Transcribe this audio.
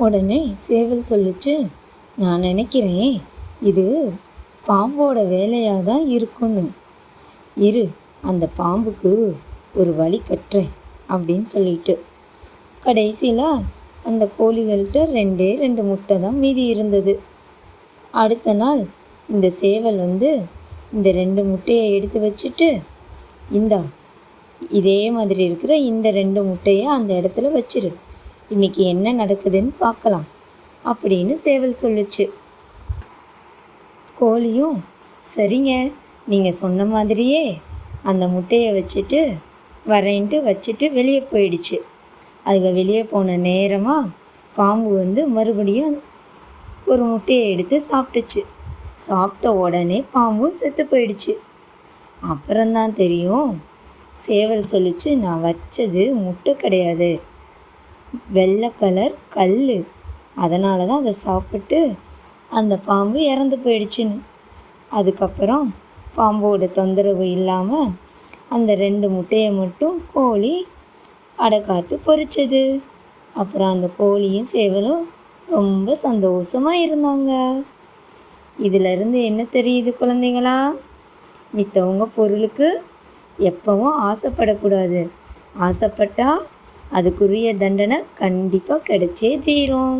உடனே சேவல் சொல்லுச்சு, நான் நினைக்கிறேன் இது பாம்போட வேலையாக தான் இருக்குன்னு. இரு, அந்த பாம்புக்கு ஒரு வழி கட்டுறேன் அப்படின்னு சொல்லிட்டு கடைசியில் அந்த கோழிகள்கிட்ட 2 முட்டை தான் மீதி இருந்தது. அடுத்த நாள் இந்த சேவல் இந்த 2 முட்டையை எடுத்து வச்சுட்டு, இந்தா இதே மாதிரி இருக்கிற இந்த 2 முட்டையை அந்த இடத்துல வச்சிரு, இன்றைக்கி என்ன நடக்குதுன்னு பார்க்கலாம் அப்படின்னு சேவல் சொல்லுச்சு. கோழியும் சரிங்க, நீங்கள் சொன்ன மாதிரியே அந்த முட்டையை வச்சுட்டு வரேன்ட்டு வச்சுட்டு வெளியே போயிடுச்சு. அதுக்கு வெளியே போன நேரமாக பாம்பு மறுபடியும் ஒரு முட்டையை எடுத்து சாப்பிட்டுச்சு. சாப்பிட்ட உடனே பாம்பும் செத்து போயிடுச்சு. அப்புறம்தான் தெரியும், சேவல் சொல்லிச்சு, நான் வச்சது முட்டை கிடையாது, வெள்ளை கலர் கல், அதனால தான் அதை சாப்பிட்டு அந்த பாம்பு இறந்து போயிடுச்சுன்னு. அதுக்கப்புறம் பாம்போட தொந்தரவு இல்லாமல் அந்த 2 முட்டையை மட்டும் கோழி அடைக்காத்து பொரிச்சது. அப்புறம் அந்த கோழியும் சேவலும் ரொம்ப சந்தோஷமாக இருந்தாங்க. இதிலிருந்து என்ன தெரியுது குழந்தைங்களா? மித்தவங்க பொருளுக்கு எப்பவும் ஆசைப்படக்கூடாது. ஆசைப்பட்டால் அதுக்குரிய தண்டனை கண்டிப்பாக கிடைச்சே தீரும்.